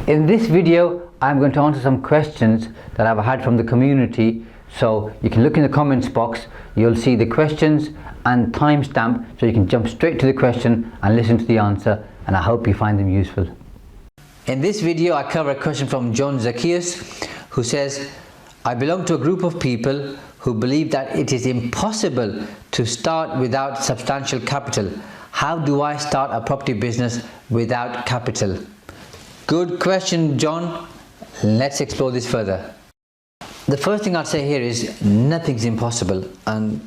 In this video, I'm going to answer some questions that I've had from the community. So you can look in the comments box, you'll see the questions and timestamp, so you can jump straight to the question and listen to the answer, and I hope you find them useful. In this video, I cover a question from John Zacchaeus, who says, I belong to a group of people who believe that it is impossible to start without substantial capital. How do I start a property business without capital? Good question, John. Let's explore this further. The first thing I'd say here is nothing's impossible, and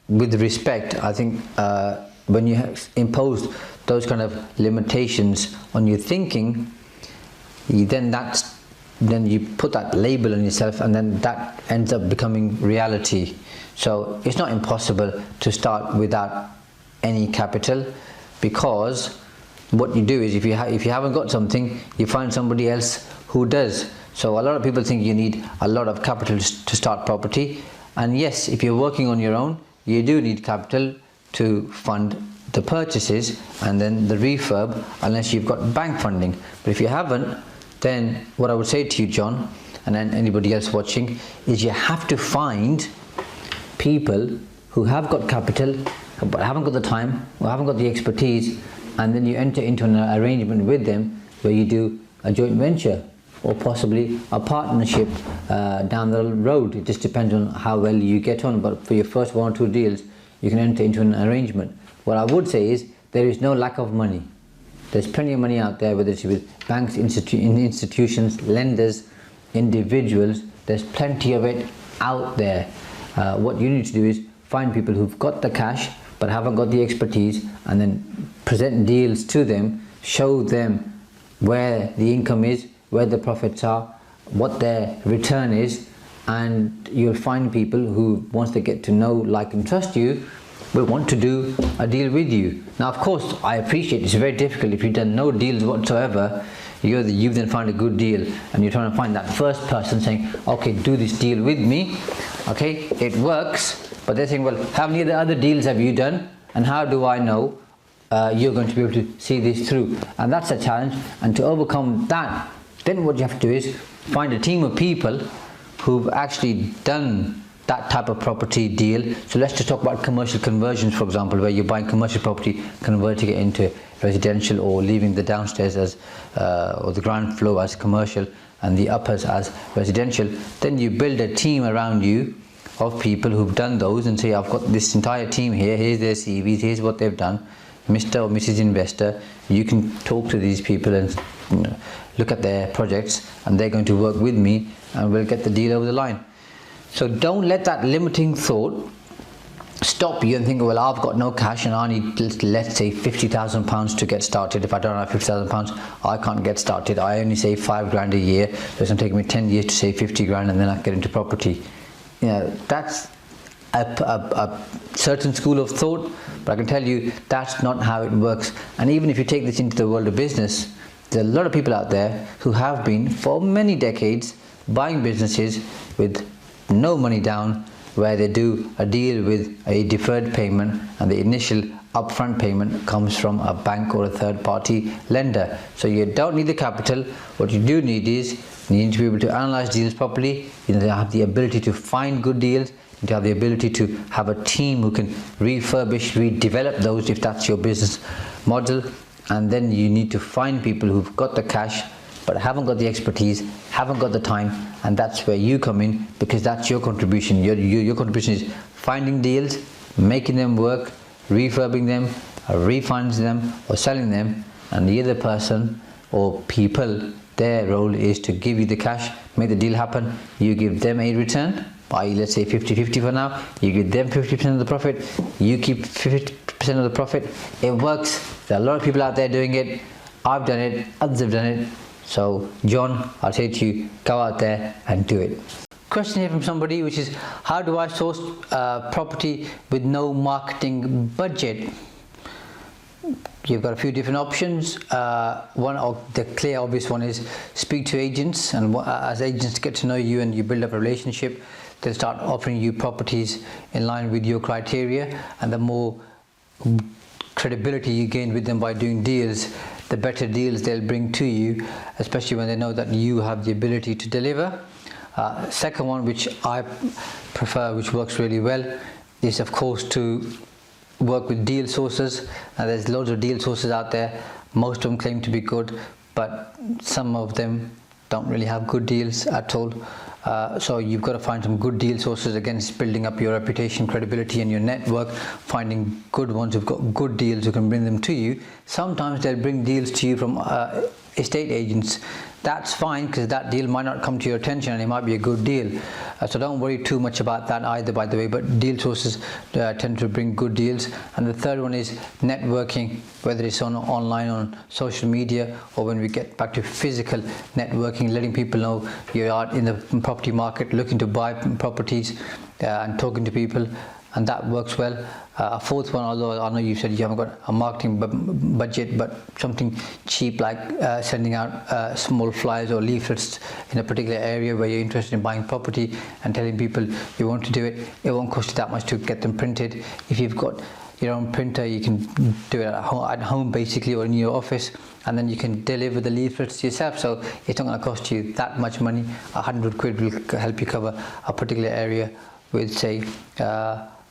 with respect, I think when you have imposed those kind of limitations on your thinking, then you put that label on yourself, and then that ends up becoming reality. So it's not impossible to start without any capital, because what you do is if you haven't got something, you find somebody else who does. So a lot of people think you need a lot of capital to start property, and yes, if you're working on your own, you do need capital to fund the purchases and then the refurb, unless you've got bank funding. But if you haven't, then what I would say to you, John, and then anybody else watching, is you have to find people who have got capital but haven't got the time or haven't got the expertise, and then you enter into an arrangement with them where you do a joint venture or possibly a partnership down the road. It just depends on how well you get on, but for your first one or two deals, you can enter into an arrangement. What I would say is there is no lack of money. There's plenty of money out there, whether it's with banks, institutions, lenders, individuals. There's plenty of it out there. What you need to do is find people who've got the cash but haven't got the expertise, and then present deals to them, show them where the income is, where the profits are, what their return is, and you'll find people who, once they get to know, like and trust you, will want to do a deal with you. Now, of course, I appreciate it's very difficult if you've done no deals whatsoever. You've then found a good deal, and you're trying to find that first person saying, okay, do this deal with me. Okay, it works, but they're saying, well, how many other deals have you done, and how do I know you're going to be able to see this through? And that's a challenge. And to overcome that, then what you have to do is find a team of people who've actually done that type of property deal. So let's just talk about commercial conversions, for example, where you're buying commercial property, converting it into residential, or leaving the downstairs as or the ground floor as commercial and the uppers as residential. Then you build a team around you of people who've done those, and say, I've got this entire team here, here's their CVs, here's what they've done. Mr. or Mrs. Investor, you can talk to these people and look at their projects, and they're going to work with me, and we'll get the deal over the line. So don't let that limiting thought stop you and think, well, I've got no cash and I need, let's say, £50,000 to get started. If I don't have £50,000, I can't get started. I only save £5 a year, so it's going to take me 10 years to save 50 grand, and then I get into property. You know, that's a certain school of thought, but I can tell you that's not how it works. And even if you take this into the world of business, there are a lot of people out there who have been for many decades buying businesses with no money down, where they do a deal with a deferred payment, and the initial upfront payment comes from a bank or a third-party lender. So you don't need the capital. What you do need is you need to be able to analyze deals properly. You need to have the ability to find good deals. You need to have the ability to have a team who can refurbish, redevelop those if that's your business model. And then you need to find people who've got the cash but haven't got the expertise, haven't got the time, and that's where you come in, because that's your contribution. Your contribution is finding deals, making them work, refurbing them, refinancing them, or selling them, and the other person or people, their role is to give you the cash, make the deal happen. You give them a return, i.e. let's say 50-50 for now. You give them 50% of the profit, you keep 50% of the profit. It works. There are a lot of people out there doing it. I've done it, others have done it. So John, I'll say to you, go out there and do it. Question here from somebody, which is, how do I source property with no marketing budget? You've got a few different options. One of the clear obvious one is speak to agents, and as agents get to know you and you build up a relationship, they'll start offering you properties in line with your criteria, and the more credibility you gain with them by doing deals, the better deals they'll bring to you, especially when they know that you have the ability to deliver. Second one, which I prefer, which works really well, is of course to work with deal sources. Now there's loads of deal sources out there. Most of them claim to be good, but some of them don't really have good deals at all. So you've got to find some good deal sources. Again, it's building up your reputation, credibility, and your network, finding good ones who've got good deals who can bring them to you. Sometimes they'll bring deals to you from estate agents. That's fine, because that deal might not come to your attention and it might be a good deal. So don't worry too much about that either, by the way, but deal sources tend to bring good deals. And the third one is networking, whether it's online, on social media, or when we get back to physical networking, letting people know you're out in the property market looking to buy properties, and talking to people, and that works well. A fourth one, although I know you said you haven't got a marketing budget, but something cheap like sending out small flyers or leaflets in a particular area where you're interested in buying property and telling people you want to do it. It won't cost you that much to get them printed. If you've got your own printer, you can do it at home basically, or in your office, and then you can deliver the leaflets yourself. So it's not going to cost you that much money. 100 quid will help you cover a particular area with, say,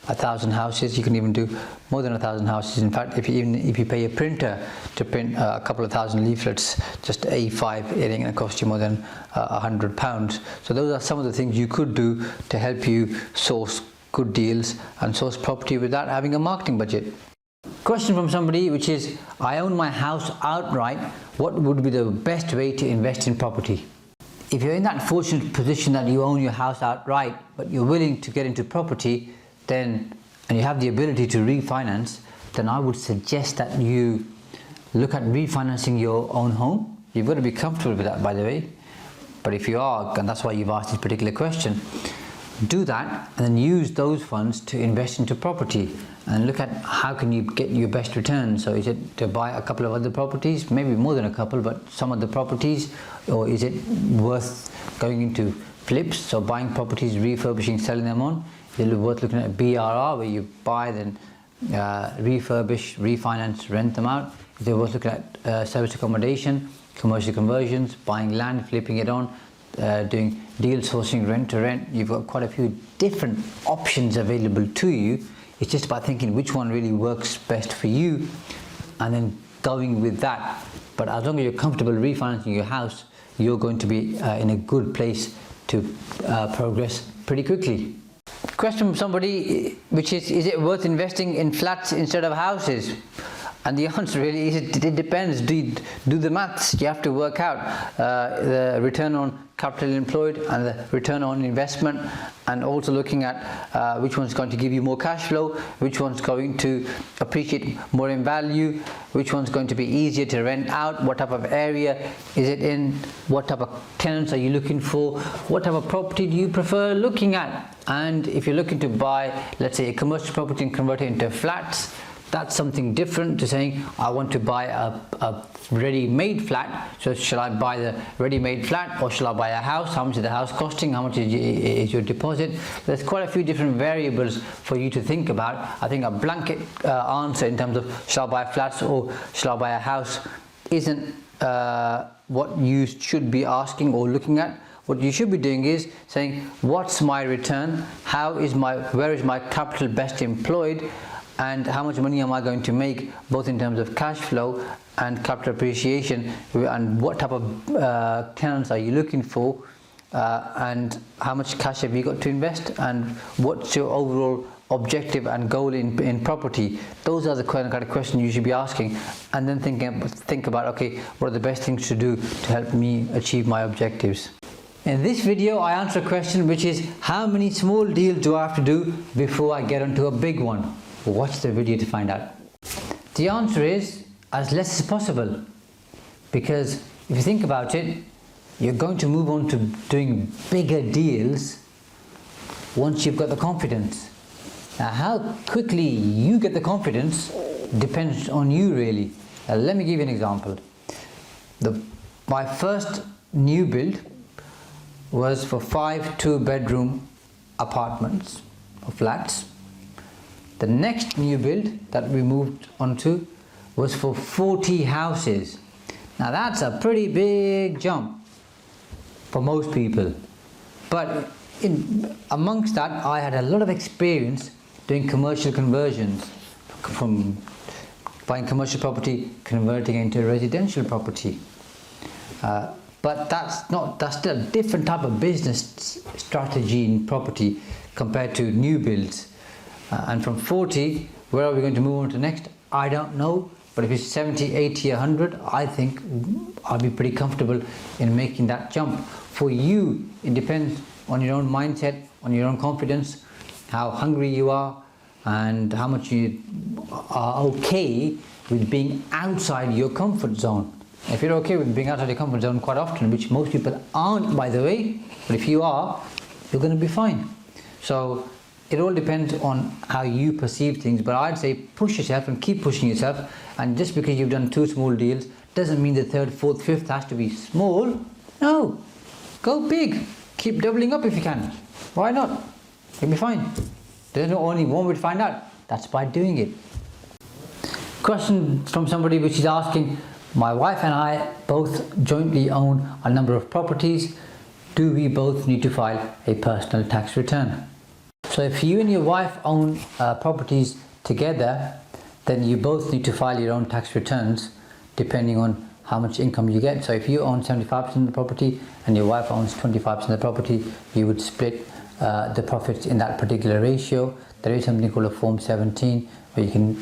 1,000 houses. You can even do more than 1,000 houses. In fact, if you pay a printer to print a couple of thousand leaflets, just A5, it ain't going to cost you more than £100. So those are some of the things you could do to help you source good deals and source property without having a marketing budget. Question from somebody, which is, I own my house outright. What would be the best way to invest in property? If you're in that fortunate position that you own your house outright, but you're willing to get into property, and you have the ability to refinance, then I would suggest that you look at refinancing your own home. You've got to be comfortable with that, by the way. But if you are, and that's why you've asked this particular question, do that and then use those funds to invest into property and look at how can you get your best return. So is it to buy a couple of other properties, maybe more than a couple, but some of the properties, or is it worth going into flips, so buying properties, refurbishing, selling them on? Is it worth looking at BRR, where you buy, then refurbish, refinance, rent them out? Is it worth looking at service accommodation, commercial conversions, buying land, flipping it on, doing deal sourcing, rent to rent? You've got quite a few different options available to you. It's just about thinking which one really works best for you and then going with that. But as long as you're comfortable refinancing your house, you're going to be in a good place to progress pretty quickly. Question from somebody, which is it worth investing in flats instead of houses? And the answer really is it depends. Do the maths. You have to work out the return on capital employed and the return on investment, and also looking at which one's going to give you more cash flow, which one's going to appreciate more in value, which one's going to be easier to rent out, what type of area is it in, what type of tenants are you looking for, what type of property do you prefer looking at. And if you're looking to buy, let's say, a commercial property and convert it into flats, that's something different to saying I want to buy a ready-made flat. So shall I buy the ready-made flat, or shall I buy a house? How much is the house costing? How much is your deposit? There's quite a few different variables for you to think about. I think a blanket answer in terms of shall I buy flats or shall I buy a house isn't what you should be asking or looking at. What you should be doing is saying, what's my return? Where is my capital best employed? And how much money am I going to make, both in terms of cash flow and capital appreciation, and what type of tenants are you looking for, and how much cash have you got to invest, and what's your overall objective and goal in property. Those are the kind of questions you should be asking, and then think about, okay, what are the best things to do to help me achieve my objectives. In this video, I answer a question, which is, how many small deals do I have to do before I get onto a big one? Watch the video to find out. The answer is as less as possible, because if you think about it, you're going to move on to doing bigger deals once you've got the confidence. Now, how quickly you get the confidence depends on you, really. Now, let me give you an example. My first new build was for 5 2-bedroom apartments or flats. The next new build that we moved onto was for 40 houses. Now that's a pretty big jump for most people. But amongst that, I had a lot of experience doing commercial conversions, from buying commercial property, converting it into residential property. But that's still a different type of business strategy in property compared to new builds. And from 40, where are we going to move on to next? I don't know. But if it's 70, 80, 100, I think I'll be pretty comfortable in making that jump. For you, it depends on your own mindset, on your own confidence, how hungry you are, and how much you are okay with being outside your comfort zone. If you're okay with being outside your comfort zone quite often, which most people aren't, by the way, but if you are, you're going to be fine. So it all depends on how you perceive things, but I'd say push yourself and keep pushing yourself. And just because you've done 2 small deals doesn't mean the 3rd, 4th, 5th has to be small. No, go big. Keep doubling up if you can. Why not? You'll be fine. There's only one way to find out. That's by doing it. Question from somebody which is asking, my wife and I both jointly own a number of properties. Do we both need to file a personal tax return? So if you and your wife own properties together, then you both need to file your own tax returns depending on how much income you get. So if you own 75% of the property and your wife owns 25% of the property, you would split the profits in that particular ratio. There is something called a Form 17 where you can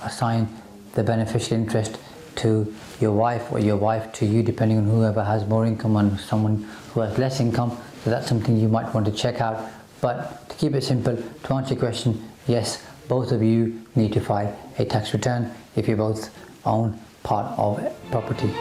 assign the beneficial interest to your wife or your wife to you, depending on whoever has more income and someone who has less income. So that's something you might want to check out. But to keep it simple, to answer your question, yes, both of you need to file a tax return if you both own part of property.